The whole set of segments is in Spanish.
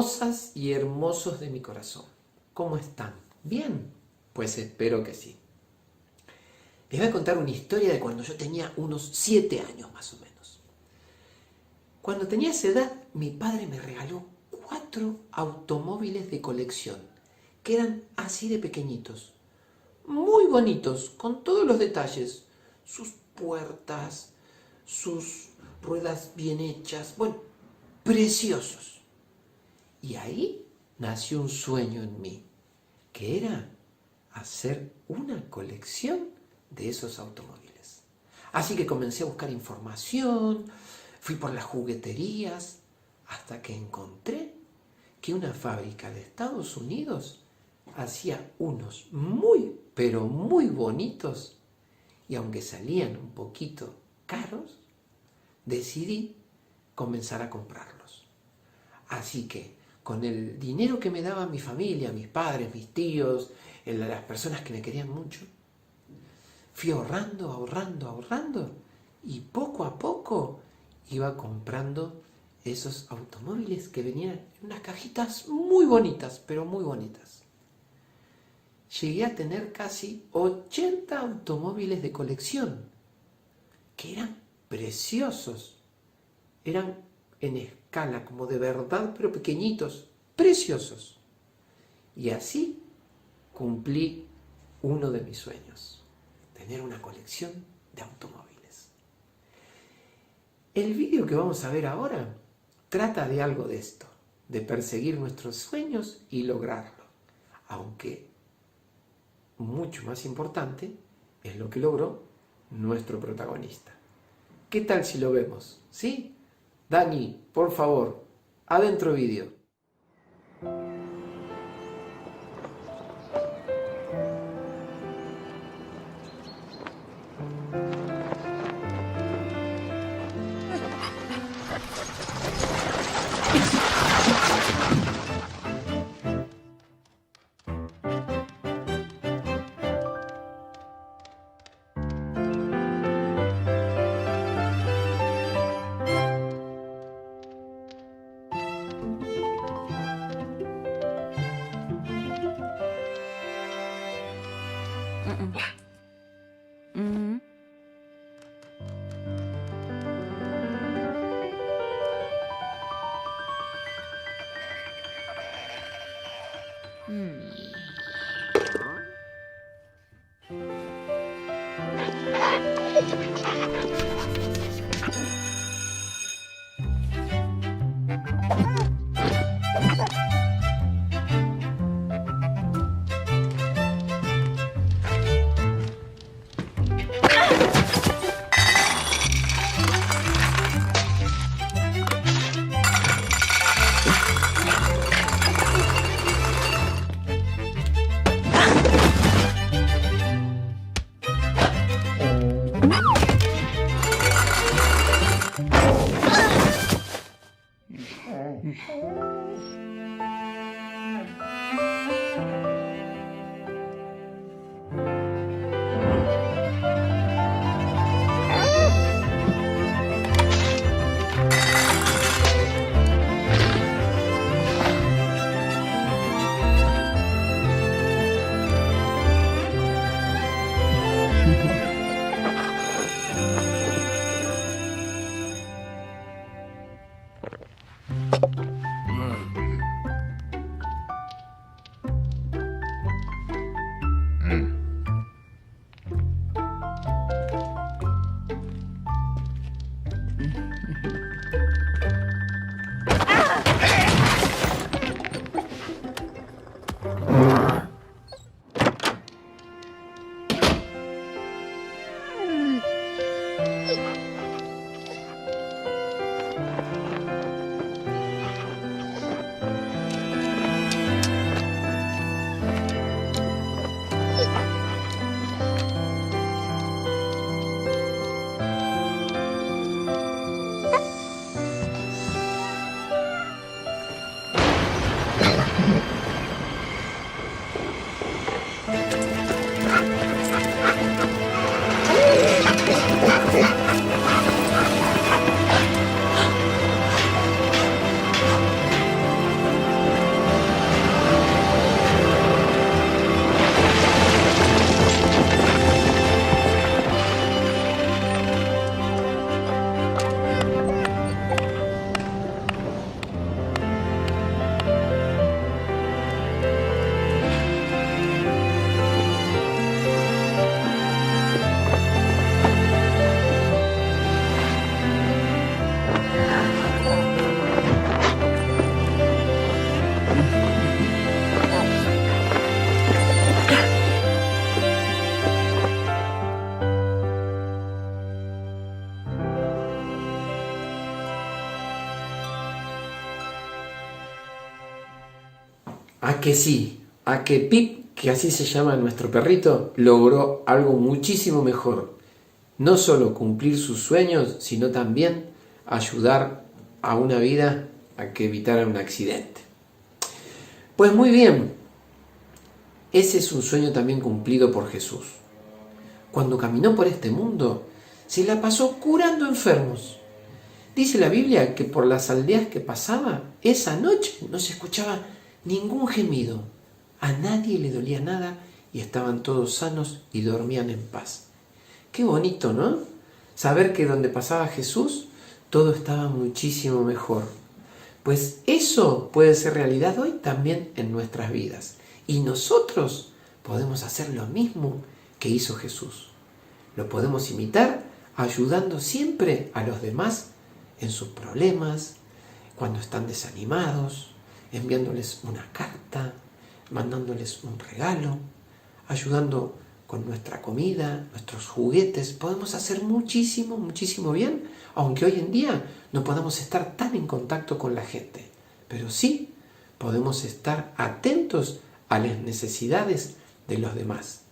Hermosas y hermosos de mi corazón, ¿cómo están? ¿Bien? Pues espero que sí. Les voy a contar una historia de cuando yo tenía unos 7 años más o menos. Cuando tenía esa edad, mi padre me regaló 4 automóviles de colección, que eran así de pequeñitos, muy bonitos, con todos los detalles, sus puertas, sus ruedas bien hechas, bueno, preciosos. Y ahí nació un sueño en mí, que era hacer una colección de esos automóviles. Así que comencé a buscar información, fui por las jugueterías, hasta que encontré que una fábrica de Estados Unidos hacía unos muy, pero muy bonitos, y aunque salían un poquito caros, decidí comenzar a comprarlos. Así que con el dinero que me daba mi familia, mis padres, mis tíos, las personas que me querían mucho, fui ahorrando y poco a poco iba comprando esos automóviles que venían en unas cajitas muy bonitas, pero muy bonitas. Llegué a tener casi 80 automóviles de colección, que eran preciosos. Eran en escala, como de verdad, pero pequeñitos, preciosos. Y así cumplí uno de mis sueños, tener una colección de automóviles. El vídeo que vamos a ver ahora trata de algo de esto, de perseguir nuestros sueños y lograrlo, aunque mucho más importante es lo que logró nuestro protagonista. ¿Qué tal si lo vemos? ¿Sí? Dani, por favor, adentro vídeo. A que sí, a que Pip, que así se llama nuestro perrito, logró algo muchísimo mejor. No solo cumplir sus sueños, sino también ayudar a una vida a que evitara un accidente. Pues muy bien, ese es un sueño también cumplido por Jesús. Cuando caminó por este mundo, se la pasó curando enfermos. Dice la Biblia que por las aldeas que pasaba, esa noche no se escuchaba ningún gemido. A nadie le dolía nada y estaban todos sanos y dormían en paz. Qué bonito, ¿no? Saber que donde pasaba Jesús, todo estaba muchísimo mejor. Pues eso puede ser realidad hoy también en nuestras vidas. Y nosotros podemos hacer lo mismo que hizo Jesús. Lo podemos imitar ayudando siempre a los demás en sus problemas, cuando están desanimados, enviándoles una carta, mandándoles un regalo, ayudando con nuestra comida, nuestros juguetes. Podemos hacer muchísimo, muchísimo bien, aunque hoy en día no podamos estar tan en contacto con la gente. Pero sí podemos estar atentos a las necesidades de los demás.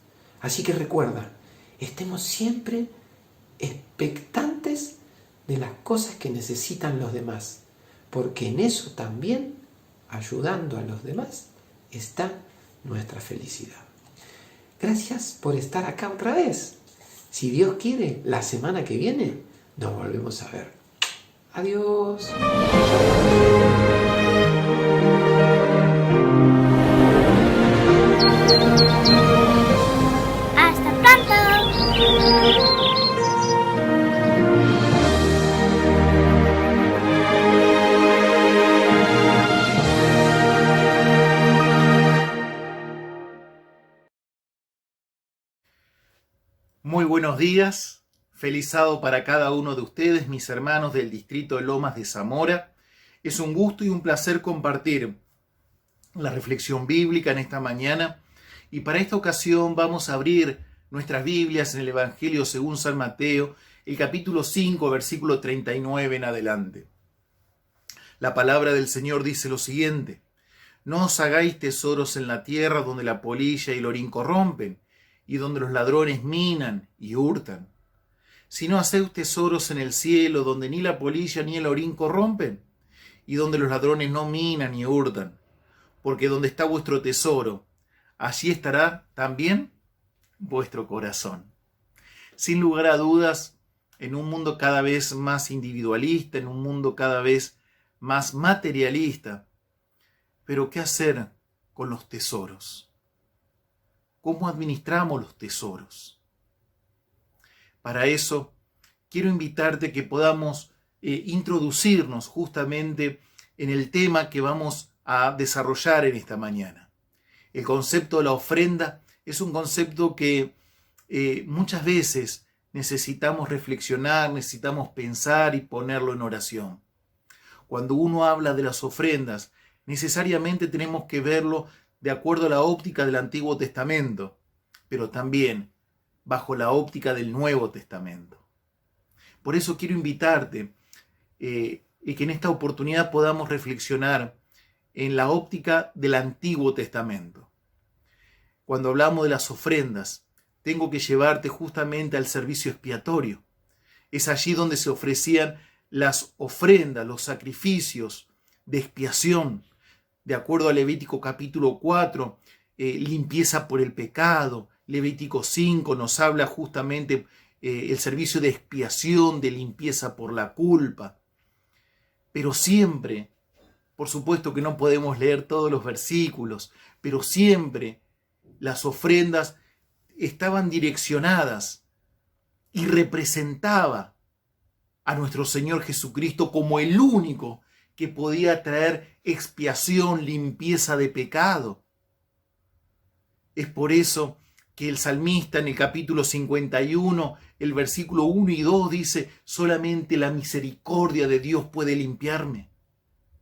Así que recuerda, estemos siempre expectantes de las cosas que necesitan los demás, porque en eso también, ayudando a los demás, está nuestra felicidad. Gracias por estar acá otra vez. Si Dios quiere, la semana que viene nos volvemos a ver. Adiós. ¡Hasta pronto! Muy buenos días, feliz sábado para cada uno de ustedes, mis hermanos del distrito de Lomas de Zamora. Es un gusto y un placer compartir la reflexión bíblica en esta mañana y para esta ocasión vamos a abrir nuestras Biblias en el Evangelio según San Mateo, el capítulo 5, versículo 39 en adelante. La palabra del Señor dice lo siguiente: no os hagáis tesoros en la tierra donde la polilla y el orín corrompen, y donde los ladrones minan y hurtan, sino haced tesoros en el cielo, donde ni la polilla ni el orín corrompen, y donde los ladrones no minan ni hurtan, porque donde está vuestro tesoro, allí estará también vuestro corazón. Sin lugar a dudas, en un mundo cada vez más individualista, en un mundo cada vez más materialista, pero ¿qué hacer con los tesoros? ¿Cómo administramos los tesoros? Para eso, quiero invitarte a que podamos introducirnos justamente en el tema que vamos a desarrollar en esta mañana. El concepto de la ofrenda es un concepto que muchas veces necesitamos reflexionar, necesitamos pensar y ponerlo en oración. Cuando uno habla de las ofrendas, necesariamente tenemos que verlo de acuerdo a la óptica del Antiguo Testamento, pero también bajo la óptica del Nuevo Testamento. Por eso quiero invitarte y que en esta oportunidad podamos reflexionar en la óptica del Antiguo Testamento. Cuando hablamos de las ofrendas, tengo que llevarte justamente al servicio expiatorio. Es allí donde se ofrecían las ofrendas, los sacrificios de expiación. De acuerdo a Levítico capítulo 4, limpieza por el pecado. Levítico 5 nos habla justamente el servicio de expiación, de limpieza por la culpa. Pero siempre, por supuesto que no podemos leer todos los versículos, pero siempre las ofrendas estaban direccionadas y representaba a nuestro Señor Jesucristo como el único que podía traer expiación, limpieza de pecado. Es por eso que el salmista en el capítulo 51, el versículo 1 y 2 dice: solamente la misericordia de Dios puede limpiarme.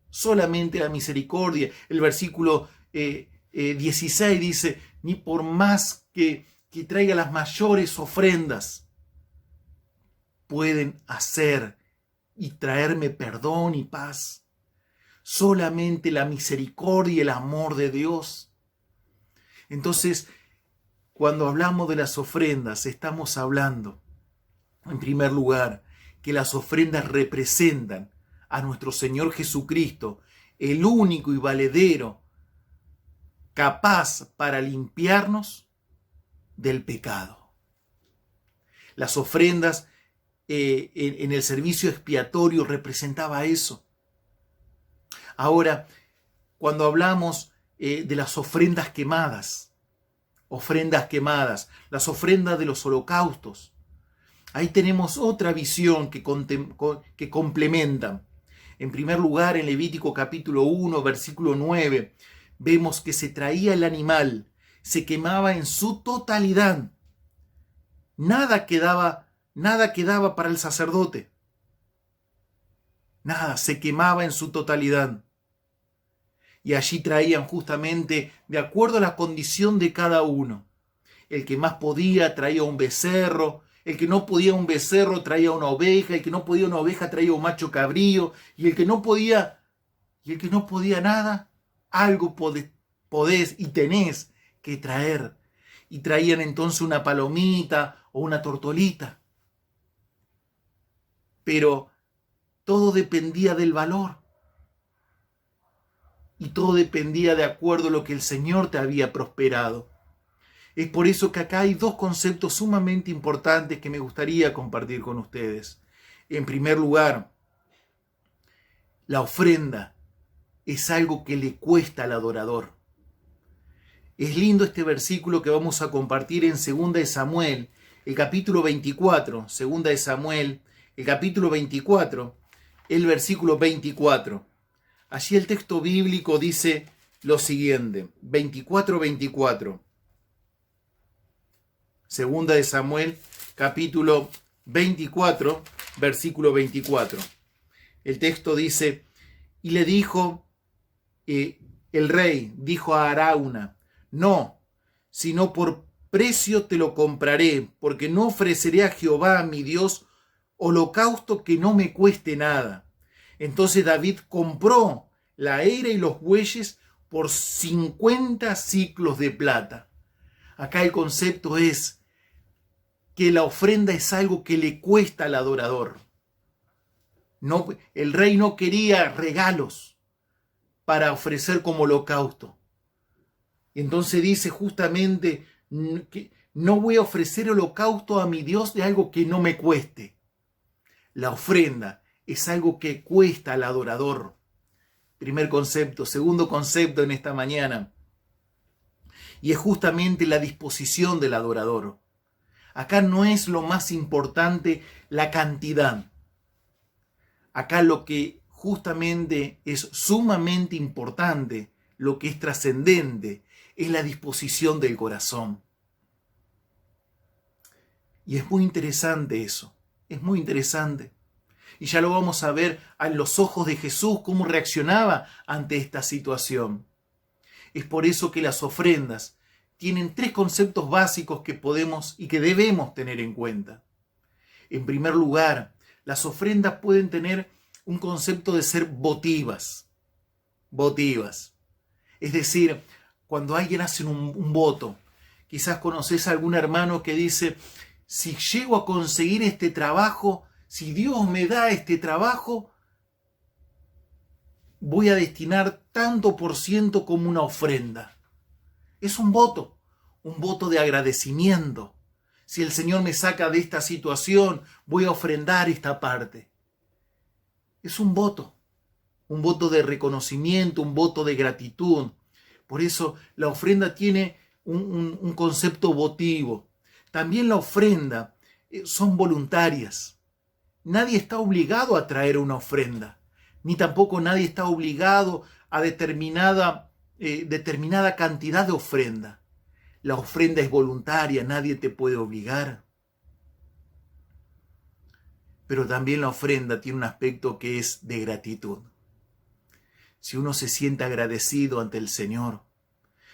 Solamente la misericordia. El versículo 16 dice: ni por más que traiga las mayores ofrendas, pueden hacer y traerme perdón y paz. solamente la misericordia y el amor de Dios. Entonces, cuando hablamos de las ofrendas, estamos hablando, en primer lugar, que las ofrendas representan a nuestro Señor Jesucristo, el único y valedero capaz para limpiarnos del pecado. Las ofrendas en el servicio expiatorio representaba eso. Ahora, cuando hablamos de las ofrendas quemadas, las ofrendas de los holocaustos, ahí tenemos otra visión que complementan. En primer lugar, en Levítico capítulo 1, versículo 9, vemos que se traía el animal, se quemaba en su totalidad. Nada quedaba para el sacerdote. Nada, se quemaba en su totalidad. Y allí traían justamente, de acuerdo a la condición de cada uno. El que más podía traía un becerro, el que no podía un becerro traía una oveja, el que no podía una oveja traía un macho cabrío, y el que no podía nada, algo podés y tenés que traer. Y traían entonces una palomita o una tortolita. Pero todo dependía del valor. Y todo dependía de acuerdo a lo que el Señor te había prosperado. Es por eso que acá hay dos conceptos sumamente importantes que me gustaría compartir con ustedes. En primer lugar, la ofrenda es algo que le cuesta al adorador. Es lindo este versículo que vamos a compartir en 2 de Samuel, el capítulo 24. 2 de Samuel, el capítulo 24, el versículo 24. Allí el texto bíblico dice lo siguiente, 24. Segunda de Samuel, capítulo 24, versículo 24. El texto dice, y le dijo, el rey dijo a Arauna, no, sino por precio te lo compraré, porque no ofreceré a Jehová, mi Dios, holocausto que no me cueste nada. Entonces David compró la era y los bueyes por 50 siclos de plata. Acá el concepto es que la ofrenda es algo que le cuesta al adorador. No, el rey no quería regalos para ofrecer como holocausto. Entonces dice justamente que no voy a ofrecer holocausto a mi Dios de algo que no me cueste. La ofrenda es algo que cuesta al adorador. Primer concepto. Segundo concepto en esta mañana. Y es justamente la disposición del adorador. Acá no es lo más importante la cantidad. Acá lo que justamente es sumamente importante, lo que es trascendente, es la disposición del corazón. Y es muy interesante eso. Es muy interesante. Y ya lo vamos a ver a los ojos de Jesús, cómo reaccionaba ante esta situación. Es por eso que las ofrendas tienen tres conceptos básicos que podemos y que debemos tener en cuenta. En primer lugar, las ofrendas pueden tener un concepto de ser votivas. Votivas. Es decir, cuando alguien hace un voto, quizás conoces a algún hermano que dice, si llego a conseguir este trabajo, si Dios me da este trabajo, voy a destinar tanto por ciento como una ofrenda. Es un voto de agradecimiento. Si el Señor me saca de esta situación, voy a ofrendar esta parte. Es un voto de reconocimiento, un voto de gratitud. Por eso la ofrenda tiene un concepto votivo. También la ofrenda son voluntarias. Nadie está obligado a traer una ofrenda, ni tampoco nadie está obligado a determinada cantidad de ofrenda. La ofrenda es voluntaria, nadie te puede obligar. Pero también la ofrenda tiene un aspecto que es de gratitud. Si uno se siente agradecido ante el Señor,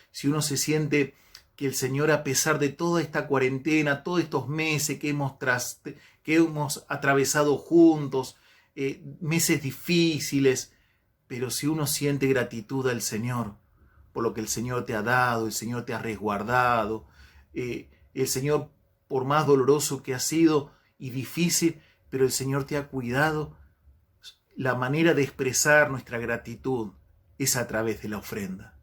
si uno se siente que el Señor, a pesar de toda esta cuarentena, todos estos meses que hemos atravesado juntos, meses difíciles, Pero si uno siente gratitud al Señor, por lo que el Señor te ha dado, el Señor te ha resguardado, el Señor, por más doloroso que ha sido y difícil, pero el Señor te ha cuidado, la manera de expresar nuestra gratitud es a través de la ofrenda.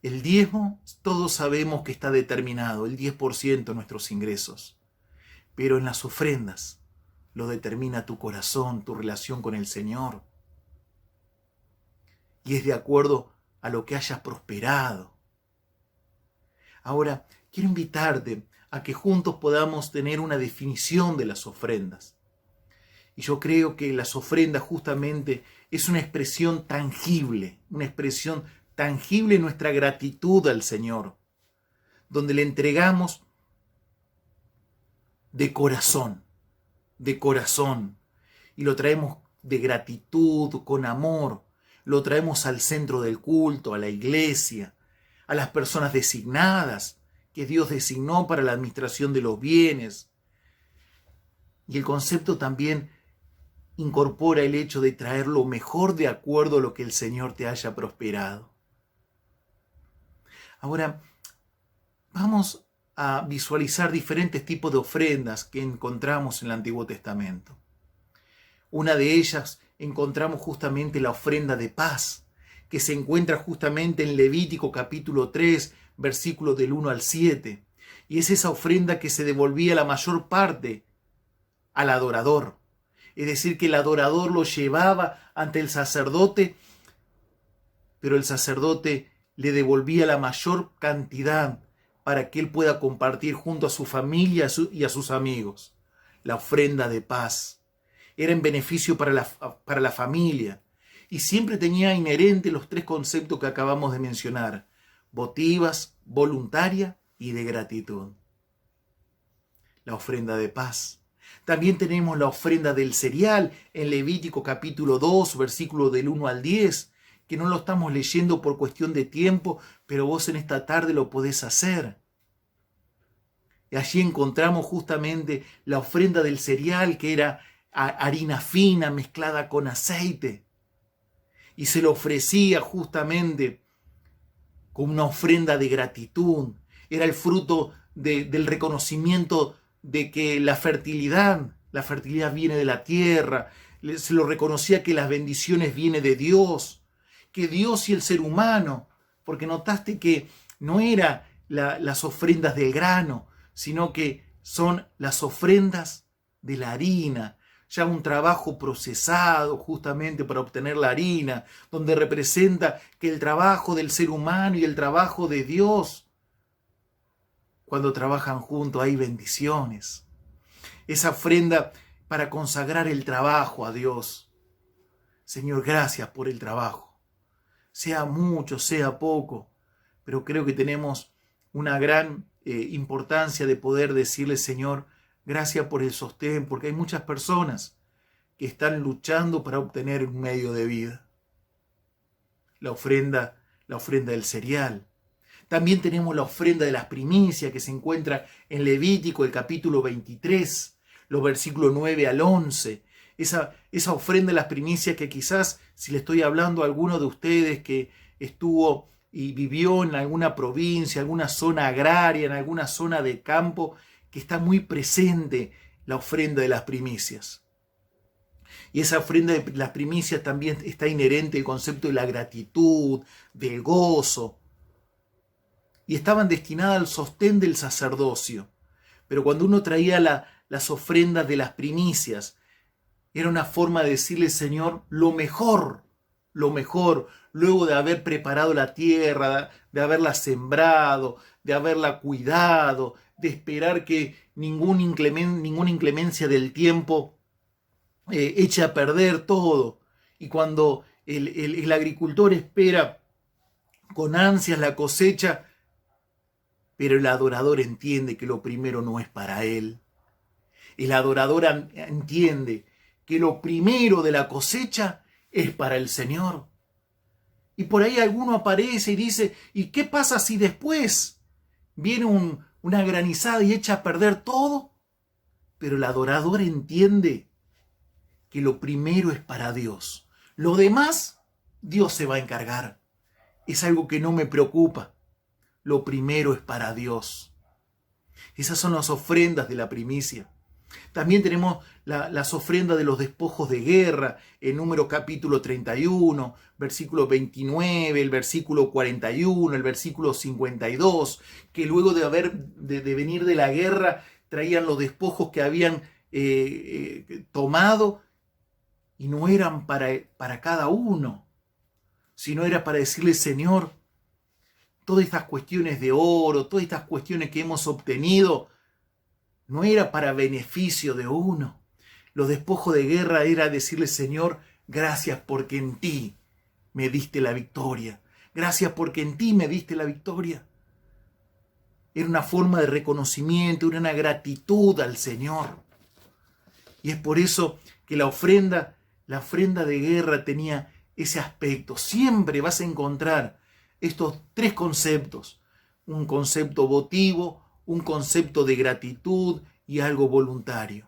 El diezmo, todos sabemos que está determinado, el 10% de nuestros ingresos. Pero en las ofrendas lo determina tu corazón, tu relación con el Señor. Y es de acuerdo a lo que hayas prosperado. Ahora, quiero invitarte a que juntos podamos tener una definición de las ofrendas. Y yo creo que las ofrendas justamente es una expresión tangible de nuestra gratitud al Señor, donde le entregamos de corazón, y lo traemos de gratitud, con amor, lo traemos al centro del culto, a la iglesia, a las personas designadas que Dios designó para la administración de los bienes. Y el concepto también incorpora el hecho de traer lo mejor de acuerdo a lo que el Señor te haya prosperado. Ahora, vamos a visualizar diferentes tipos de ofrendas que encontramos en el Antiguo Testamento. Una de ellas encontramos justamente la ofrenda de paz, que se encuentra justamente en Levítico capítulo 3, versículos del 1 al 7. Y es esa ofrenda que se devolvía la mayor parte al adorador. Es decir, que el adorador lo llevaba ante el sacerdote, pero el sacerdote le devolvía la mayor cantidad para que él pueda compartir junto a su familia y a sus amigos. La ofrenda de paz era en beneficio para la familia y siempre tenía inherente los tres conceptos que acabamos de mencionar: votivas, voluntaria y de gratitud. La ofrenda de paz. También tenemos la ofrenda del cereal en Levítico capítulo 2, versículo del 1 al 10, que no lo estamos leyendo por cuestión de tiempo, pero vos en esta tarde lo podés hacer. Y allí encontramos justamente la ofrenda del cereal, que era harina fina mezclada con aceite. Y se lo ofrecía justamente como una ofrenda de gratitud. Era el fruto del reconocimiento de que la fertilidad viene de la tierra. Se lo reconocía que las bendiciones vienen de Dios, que Dios y el ser humano, porque notaste que no eran las ofrendas del grano, sino que son las ofrendas de la harina, ya un trabajo procesado justamente para obtener la harina, donde representa que el trabajo del ser humano y el trabajo de Dios, cuando trabajan juntos hay bendiciones. Esa ofrenda para consagrar el trabajo a Dios. Señor, gracias por el trabajo. Sea mucho, sea poco, pero creo que tenemos una gran importancia de poder decirle: Señor, gracias por el sostén, porque hay muchas personas que están luchando para obtener un medio de vida. La ofrenda del cereal. También tenemos la ofrenda de las primicias, que se encuentra en Levítico, el capítulo 23, los versículos 9 al 11. Esa ofrenda de las primicias que quizás, si le estoy hablando a alguno de ustedes que estuvo y vivió en alguna provincia, alguna zona agraria, en alguna zona de campo, que está muy presente la ofrenda de las primicias. Y esa ofrenda de las primicias también está inherente el concepto de la gratitud, del gozo. Y estaban destinadas al sostén del sacerdocio. Pero cuando uno traía las ofrendas de las primicias, era una forma de decirle: Señor, lo mejor, luego de haber preparado la tierra, de haberla sembrado, de haberla cuidado, de esperar que ninguna inclemencia del tiempo eche a perder todo. Y cuando el agricultor espera con ansias la cosecha, pero el adorador entiende que lo primero no es para él. El adorador entiende que lo primero de la cosecha es para el Señor. Y por ahí alguno aparece y dice: ¿y qué pasa si después viene una granizada y echa a perder todo? Pero el adorador entiende que lo primero es para Dios. Lo demás, Dios se va a encargar. Es algo que no me preocupa. Lo primero es para Dios. Esas son las ofrendas de la primicia. También tenemos las ofrendas de los despojos de guerra, en Números capítulo 31, versículo 29, el versículo 41, el versículo 52, que luego de venir de la guerra traían los despojos que habían tomado y no eran para cada uno, sino era para decirle: Señor, todas estas cuestiones de oro, todas estas cuestiones que hemos obtenido, no era para beneficio de uno. Los despojos de guerra era decirle: Señor, gracias porque en ti me diste la victoria. Gracias porque en ti me diste la victoria. Era una forma de reconocimiento, era una gratitud al Señor. Y es por eso que la ofrenda de guerra tenía ese aspecto. Siempre vas a encontrar estos tres conceptos: un concepto votivo, un concepto de gratitud y algo voluntario.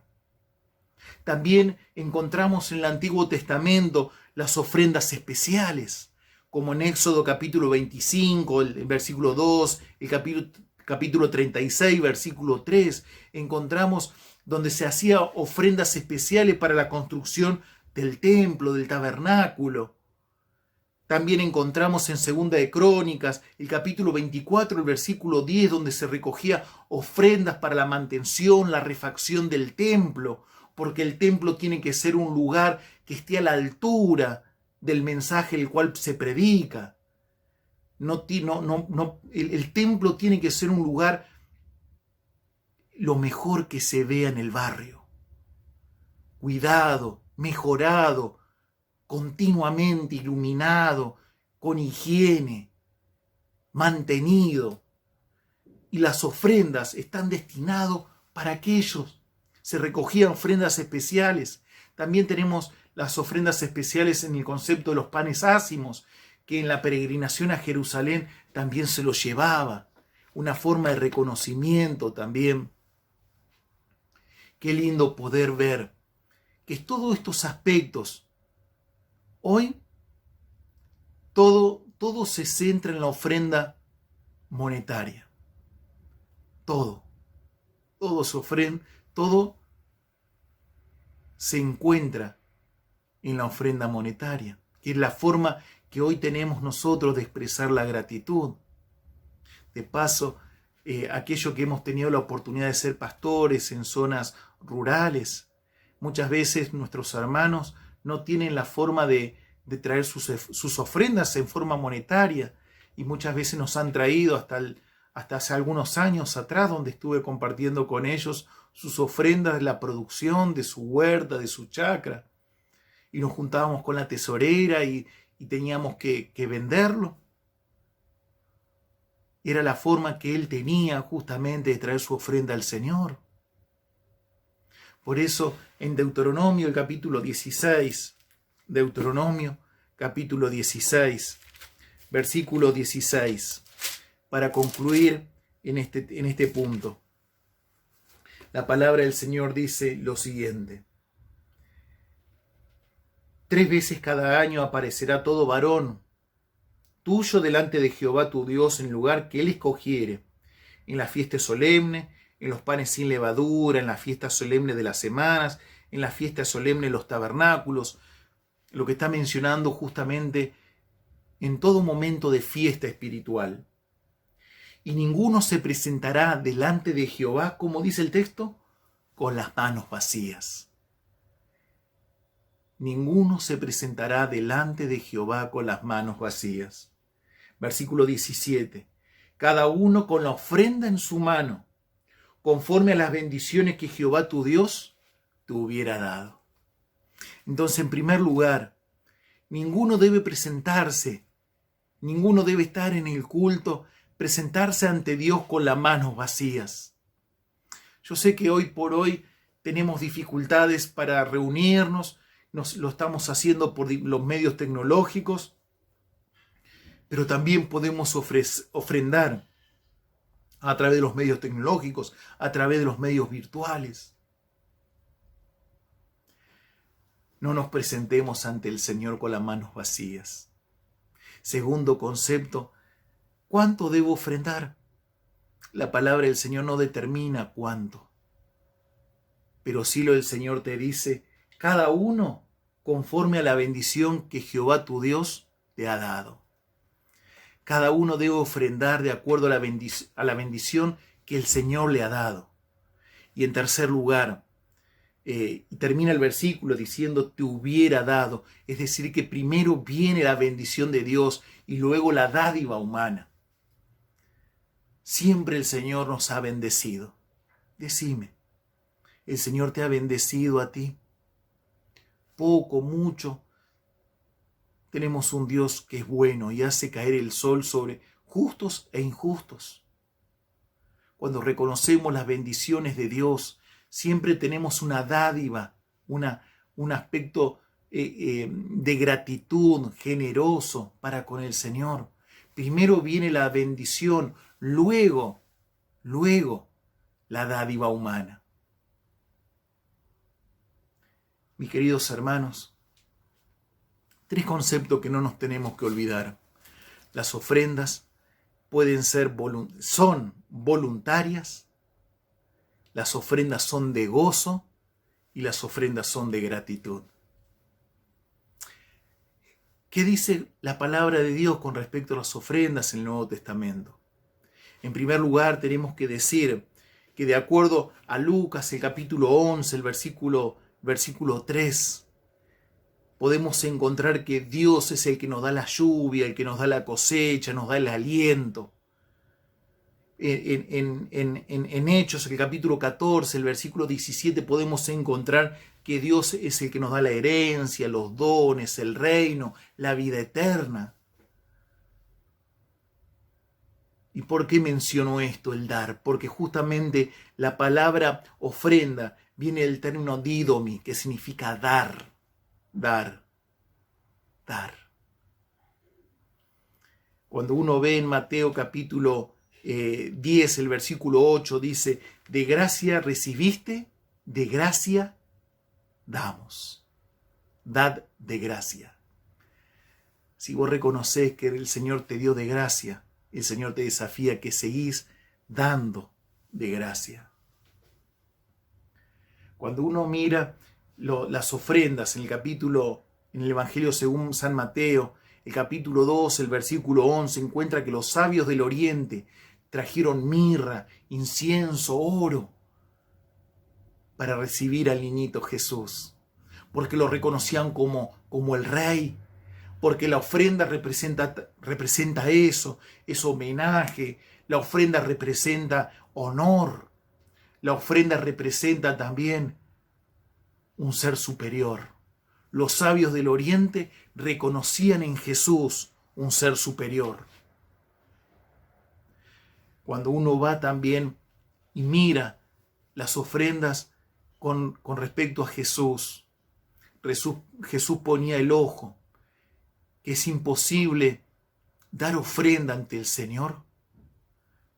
También encontramos en el Antiguo Testamento las ofrendas especiales, como en Éxodo capítulo 25, el versículo 2, el capítulo 36, versículo 3, encontramos donde se hacían ofrendas especiales para la construcción del templo, del tabernáculo. También encontramos en Segunda de Crónicas, el capítulo 24, el versículo 10, donde se recogía ofrendas para la mantención, la refacción del templo, porque el templo tiene que ser un lugar que esté a la altura del mensaje el cual se predica. El templo tiene que ser un lugar lo mejor que se vea en el barrio. Cuidado, mejorado, continuamente iluminado, con higiene, mantenido. Y las ofrendas están destinadas para aquellos. Se recogían ofrendas especiales. También tenemos las ofrendas especiales en el concepto de los panes ácimos, que en la peregrinación a Jerusalén también se los llevaba. Una forma de reconocimiento también. Qué lindo poder ver que todos estos aspectos, hoy, todo se centra en la ofrenda monetaria. Todo se encuentra en la ofrenda monetaria, que es la forma que hoy tenemos nosotros de expresar la gratitud. De paso, aquellos que hemos tenido la oportunidad de ser pastores en zonas rurales, muchas veces nuestros hermanos no tienen la forma de traer sus ofrendas en forma monetaria, y muchas veces nos han traído hasta hace algunos años atrás, donde estuve compartiendo con ellos sus ofrendas de la producción de su huerta, de su chacra, y nos juntábamos con la tesorera y teníamos que venderlo. Era la forma que él tenía justamente de traer su ofrenda al Señor. Por eso en Deuteronomio, el capítulo 16, Deuteronomio capítulo 16, versículo 16, para concluir en este punto. La palabra del Señor dice lo siguiente: 3 veces cada año aparecerá todo varón tuyo delante de Jehová tu Dios en el lugar que él escogiere, en la fiesta solemne, en los panes sin levadura, en la fiesta solemne de las semanas, en la fiesta solemne de los tabernáculos. Lo que está mencionando justamente en todo momento de fiesta espiritual. Y ninguno se presentará delante de Jehová, como dice el texto, con las manos vacías. Ninguno se presentará delante de Jehová con las manos vacías. Versículo 17. Cada uno con la ofrenda en su mano, conforme a las bendiciones que Jehová tu Dios te hubiera dado. Entonces, en primer lugar, ninguno debe presentarse, ninguno debe estar en el culto, presentarse ante Dios con las manos vacías. Yo sé que hoy por hoy tenemos dificultades para reunirnos, lo estamos haciendo por los medios tecnológicos, pero también podemos ofrendar a través de los medios tecnológicos, a través de los medios virtuales. no nos presentemos ante el Señor con las manos vacías. Segundo concepto, ¿cuánto debo ofrendar? La palabra del Señor no determina cuánto, pero sí el Señor te dice, cada uno conforme a la bendición que Jehová tu Dios te ha dado. Cada uno debe ofrendar de acuerdo a la bendición que el Señor le ha dado. Y en tercer lugar, termina el versículo diciendo te hubiera dado, es decir, que primero viene la bendición de Dios y luego la dádiva humana. Siempre el Señor nos ha bendecido. Decime, ¿el Señor te ha bendecido a ti? Poco, mucho. Tenemos un Dios que es bueno y hace caer el sol sobre justos e injustos. Cuando reconocemos las bendiciones de Dios, siempre tenemos una dádiva, un aspecto de gratitud generoso para con el Señor. Primero viene la bendición, luego la dádiva humana. Mis queridos hermanos, 3 conceptos que no nos tenemos que olvidar. Las ofrendas son voluntarias, las ofrendas son de gozo y las ofrendas son de gratitud. ¿Qué dice la palabra de Dios con respecto a las ofrendas en el Nuevo Testamento? En primer lugar, tenemos que decir que de acuerdo a Lucas, el capítulo 11, el versículo 3, podemos encontrar que Dios es el que nos da la lluvia, el que nos da la cosecha, nos da el aliento. En Hechos, el capítulo 14, el versículo 17, podemos encontrar que Dios es el que nos da la herencia, los dones, el reino, la vida eterna. ¿Y por qué menciono esto, el dar? Porque justamente la palabra ofrenda viene del término didomi, que significa dar. Dar. Cuando uno ve en Mateo capítulo 10, el versículo 8, dice, de gracia recibiste, de gracia damos. Dad de gracia. Si vos reconocés que el Señor te dio de gracia, el Señor te desafía que seguís dando de gracia. Cuando uno mira las ofrendas en el Evangelio según San Mateo, el capítulo 2, el versículo 11, encuentra que los sabios del Oriente trajeron mirra, incienso, oro para recibir al niñito Jesús, porque lo reconocían como el Rey, porque la ofrenda representa eso, es homenaje, la ofrenda representa honor, la ofrenda representa también un ser superior. Los sabios del Oriente reconocían en Jesús un ser superior. Cuando uno va también y mira las ofrendas con respecto a Jesús, Jesús ponía el ojo, que es imposible dar ofrenda ante el Señor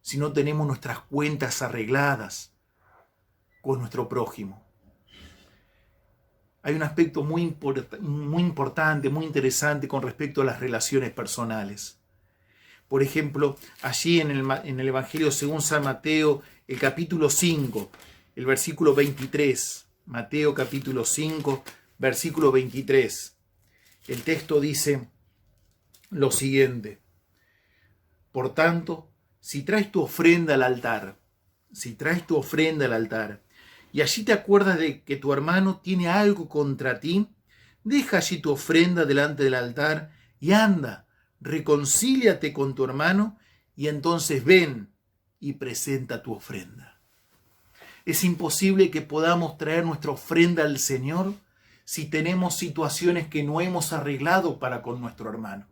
si no tenemos nuestras cuentas arregladas con nuestro prójimo. Hay un aspecto muy importante, muy interesante con respecto a las relaciones personales. Por ejemplo, allí en el Evangelio según San Mateo, el capítulo 5, el versículo 23. Mateo capítulo 5, versículo 23. El texto dice lo siguiente. Por tanto, si traes tu ofrenda al altar, y allí te acuerdas de que tu hermano tiene algo contra ti, deja allí tu ofrenda delante del altar y anda, reconcíliate con tu hermano y entonces ven y presenta tu ofrenda. Es imposible que podamos traer nuestra ofrenda al Señor si tenemos situaciones que no hemos arreglado para con nuestro hermano.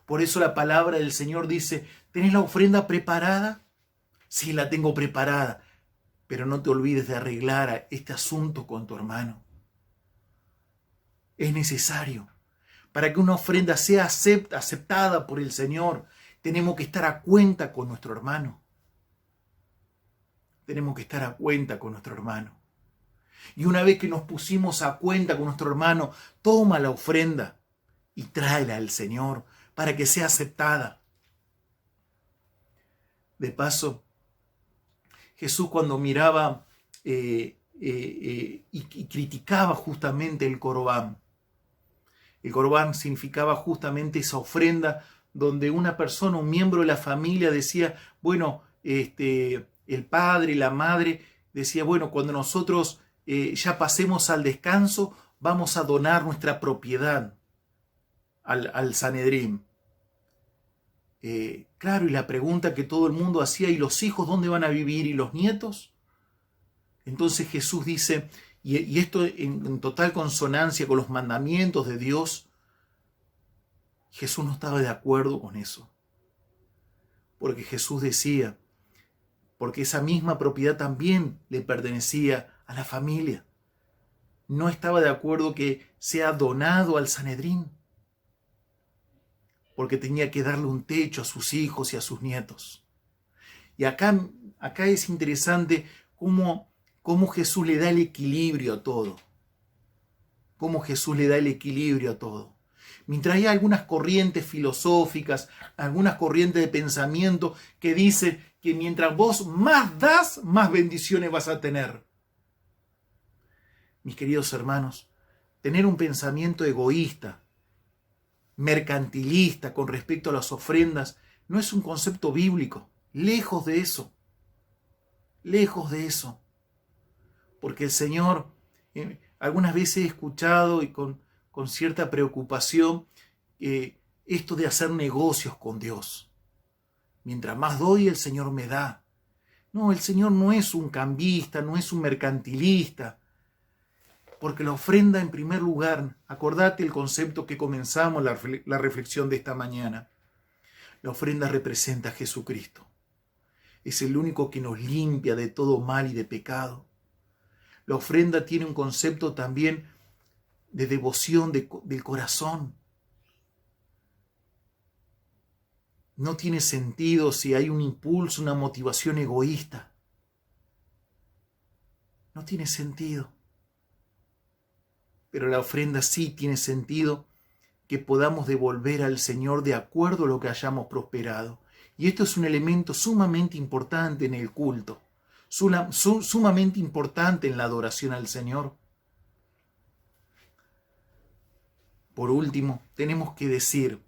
Por eso la palabra del Señor dice, ¿tenés la ofrenda preparada? Sí, la tengo preparada. Pero no te olvides de arreglar este asunto con tu hermano. Es necesario. Para que una ofrenda sea aceptada por el Señor, tenemos que estar a cuenta con nuestro hermano. Y una vez que nos pusimos a cuenta con nuestro hermano, toma la ofrenda y tráela al Señor para que sea aceptada. De paso, Jesús cuando miraba y criticaba justamente el Corbán. El Corbán significaba justamente esa ofrenda donde una persona, un miembro de la familia decía, bueno, el padre, la madre, decía, bueno, cuando nosotros ya pasemos al descanso, vamos a donar nuestra propiedad al Sanedrín. Claro, y la pregunta que todo el mundo hacía, ¿y los hijos dónde van a vivir? ¿Y los nietos? Entonces Jesús dice, y esto en total consonancia con los mandamientos de Dios, Jesús no estaba de acuerdo con eso. Porque Jesús decía, porque esa misma propiedad también le pertenecía a la familia. No estaba de acuerdo que sea donado al Sanedrín, porque tenía que darle un techo a sus hijos y a sus nietos. Y acá es interesante cómo Jesús le da el equilibrio a todo. Cómo Jesús le da el equilibrio a todo. Mientras hay algunas corrientes filosóficas, algunas corrientes de pensamiento que dicen que mientras vos más das, más bendiciones vas a tener. Mis queridos hermanos, tener un pensamiento egoísta, mercantilista con respecto a las ofrendas, no es un concepto bíblico. Lejos de eso. Lejos de eso. Porque el Señor, algunas veces he escuchado y con cierta preocupación, esto de hacer negocios con Dios. Mientras más doy, el Señor me da. No, el Señor no es un cambista, no es un mercantilista. Porque la ofrenda, en primer lugar, acordate el concepto que comenzamos la reflexión de esta mañana. La ofrenda representa a Jesucristo. Es el único que nos limpia de todo mal y de pecado. La ofrenda tiene un concepto también de devoción del corazón. No tiene sentido si hay un impulso, una motivación egoísta. No tiene sentido. Pero la ofrenda sí tiene sentido, que podamos devolver al Señor de acuerdo a lo que hayamos prosperado. Y esto es un elemento sumamente importante en el culto, sumamente importante en la adoración al Señor. Por último, tenemos que decir,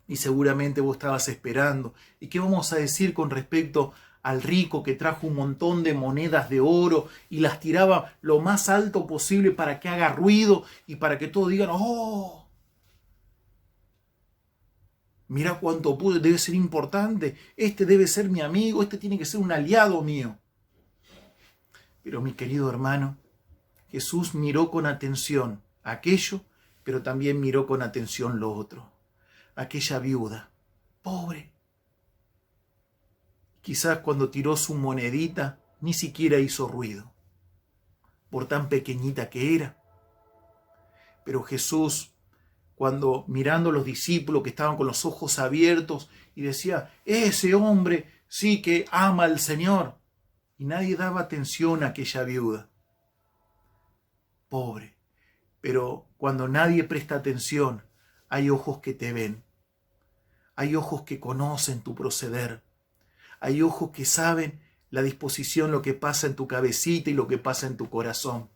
y seguramente vos estabas esperando, ¿y qué vamos a decir con respecto al rico que trajo un montón de monedas de oro y las tiraba lo más alto posible para que haga ruido y para que todos digan, ¡oh! Mira cuánto pude, debe ser importante, este debe ser mi amigo, este tiene que ser un aliado mío. Pero mi querido hermano, Jesús miró con atención aquello, pero también miró con atención lo otro. Aquella viuda, pobre. Quizás cuando tiró su monedita ni siquiera hizo ruido, por tan pequeñita que era. Pero Jesús, cuando mirando a los discípulos que estaban con los ojos abiertos y decía, ese hombre sí que ama al Señor. Y nadie daba atención a aquella viuda. Pobre. Pero cuando nadie presta atención, hay ojos que te ven. Hay ojos que conocen tu proceder. Hay ojos que saben la disposición, lo que pasa en tu cabecita y lo que pasa en tu corazón.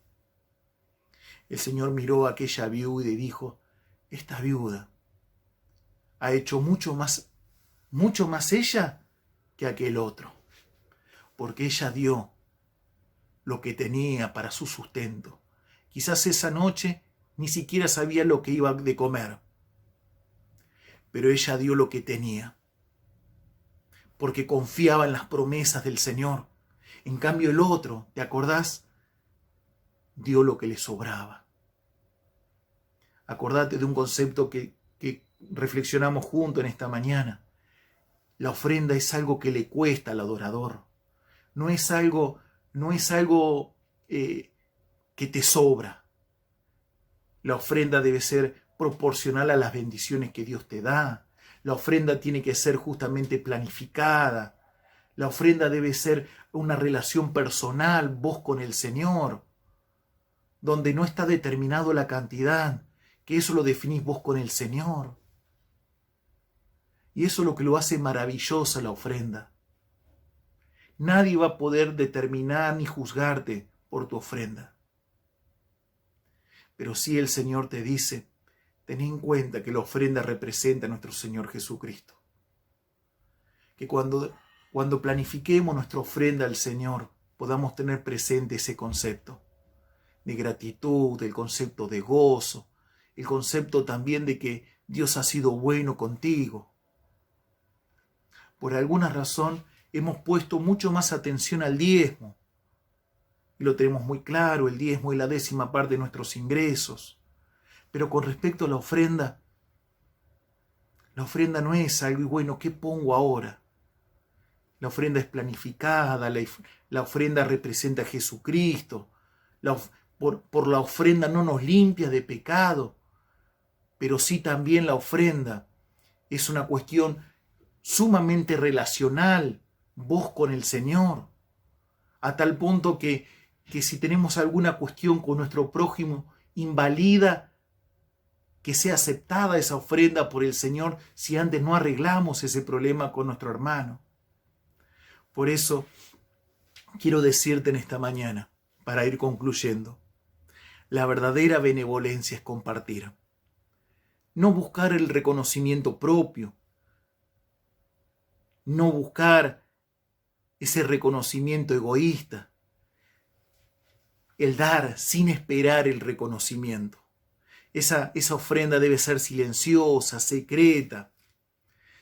El Señor miró a aquella viuda y dijo, esta viuda ha hecho mucho más ella que aquel otro, porque ella dio lo que tenía para su sustento. Quizás esa noche ni siquiera sabía lo que iba de comer, pero ella dio lo que tenía, porque confiaba en las promesas del Señor. En cambio el otro, ¿te acordás? Dio lo que le sobraba. Acordate de un concepto que reflexionamos juntos en esta mañana. La ofrenda es algo que le cuesta al adorador. No es algo que te sobra. La ofrenda debe ser proporcional a las bendiciones que Dios te da. La ofrenda tiene que ser justamente planificada. La ofrenda debe ser una relación personal, vos con el Señor. donde no está determinado la cantidad, que eso lo definís vos con el Señor. Y eso es lo que lo hace maravillosa la ofrenda. Nadie va a poder determinar ni juzgarte por tu ofrenda. Pero sí el Señor te dice, ten en cuenta que la ofrenda representa a nuestro Señor Jesucristo. Que cuando planifiquemos nuestra ofrenda al Señor, podamos tener presente ese concepto de gratitud, el concepto de gozo, el concepto también de que Dios ha sido bueno contigo. Por alguna razón hemos puesto mucho más atención al diezmo. Y lo tenemos muy claro, el diezmo es la 10ª parte de nuestros ingresos. Pero con respecto a la ofrenda no es algo, bueno, ¿qué pongo ahora? La ofrenda es planificada, la ofrenda representa a Jesucristo. Por la ofrenda no nos limpia de pecado, pero sí también la ofrenda es una cuestión sumamente relacional, vos con el Señor, a tal punto que si tenemos alguna cuestión con nuestro prójimo, invalida que sea aceptada esa ofrenda por el Señor si antes no arreglamos ese problema con nuestro hermano. Por eso quiero decirte en esta mañana, para ir concluyendo, la verdadera benevolencia es compartir. No buscar el reconocimiento propio, no buscar ese reconocimiento egoísta, el dar sin esperar el reconocimiento. Esa ofrenda debe ser silenciosa, secreta.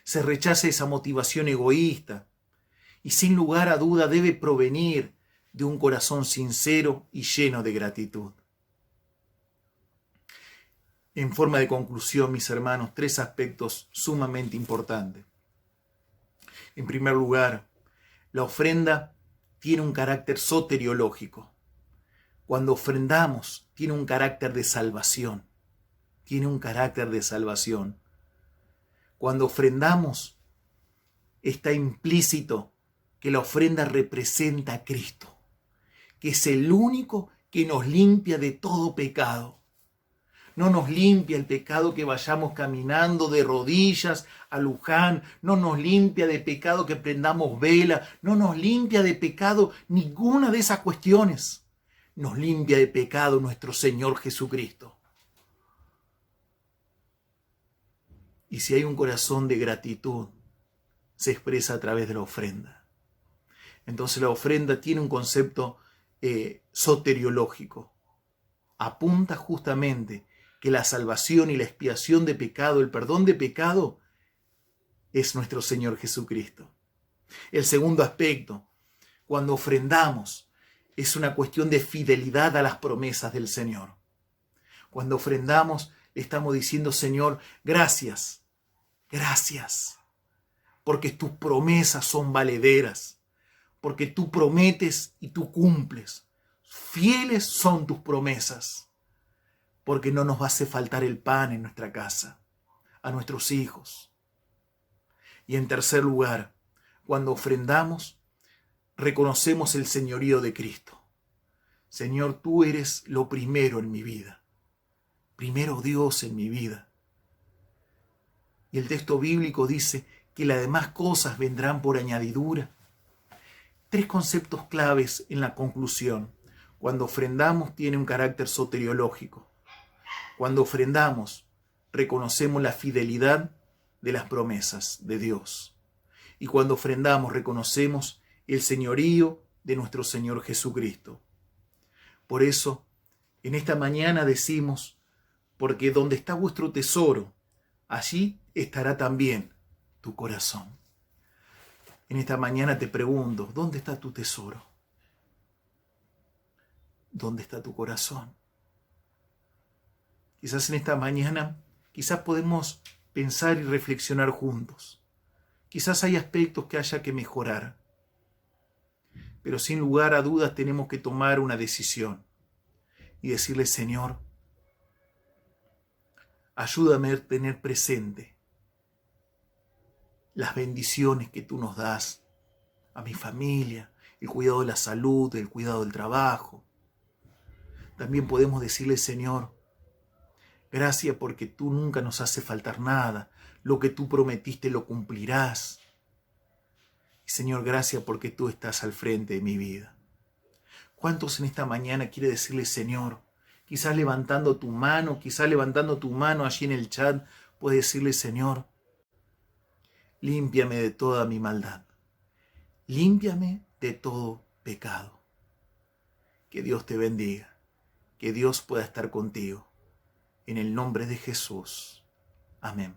Se rechaza esa motivación egoísta y sin lugar a duda debe provenir de un corazón sincero y lleno de gratitud. En forma de conclusión, mis hermanos, 3 aspectos sumamente importantes. En primer lugar, la ofrenda tiene un carácter soteriológico. Cuando ofrendamos, tiene un carácter de salvación. Tiene un carácter de salvación. Cuando ofrendamos, está implícito que la ofrenda representa a Cristo, que es el único que nos limpia de todo pecado. No nos limpia el pecado que vayamos caminando de rodillas a Luján, no nos limpia de pecado que prendamos vela, no nos limpia de pecado ninguna de esas cuestiones. Nos limpia de pecado nuestro Señor Jesucristo. Y si hay un corazón de gratitud, se expresa a través de la ofrenda. Entonces la ofrenda tiene un concepto soteriológico. Apunta justamente que la salvación y la expiación de pecado, el perdón de pecado, es nuestro Señor Jesucristo. El segundo aspecto, cuando ofrendamos, es una cuestión de fidelidad a las promesas del Señor. Cuando ofrendamos, le estamos diciendo, Señor, gracias, gracias, porque tus promesas son valederas, porque tú prometes y tú cumples. Fieles son tus promesas, porque no nos va a hacer faltar el pan en nuestra casa, a nuestros hijos. Y en tercer lugar, cuando ofrendamos, reconocemos el señorío de Cristo. Señor, tú eres lo primero en mi vida. Primero Dios en mi vida. Y el texto bíblico dice que las demás cosas vendrán por añadidura. 3 conceptos claves en la conclusión. Cuando ofrendamos tiene un carácter soteriológico. Cuando ofrendamos, reconocemos la fidelidad de las promesas de Dios. Y cuando ofrendamos, reconocemos el señorío de nuestro Señor Jesucristo. Por eso, en esta mañana decimos, porque donde está vuestro tesoro, allí estará también tu corazón. En esta mañana te pregunto, ¿dónde está tu tesoro? ¿Dónde está tu corazón? Quizás en esta mañana, quizás podemos pensar y reflexionar juntos. Quizás hay aspectos que haya que mejorar. Pero sin lugar a dudas tenemos que tomar una decisión y decirle, Señor, ayúdame a tener presente las bendiciones que tú nos das a mi familia, el cuidado de la salud, el cuidado del trabajo. también podemos decirle, Señor, gracias porque tú nunca nos hace faltar nada. Lo que tú prometiste lo cumplirás. Y Señor, gracias porque tú estás al frente de mi vida. ¿Cuántos en esta mañana quiere decirle, Señor? Quizás levantando tu mano allí en el chat, puedes decirle, Señor, límpiame de toda mi maldad. Límpiame de todo pecado. Que Dios te bendiga. Que Dios pueda estar contigo. En el nombre de Jesús. Amén.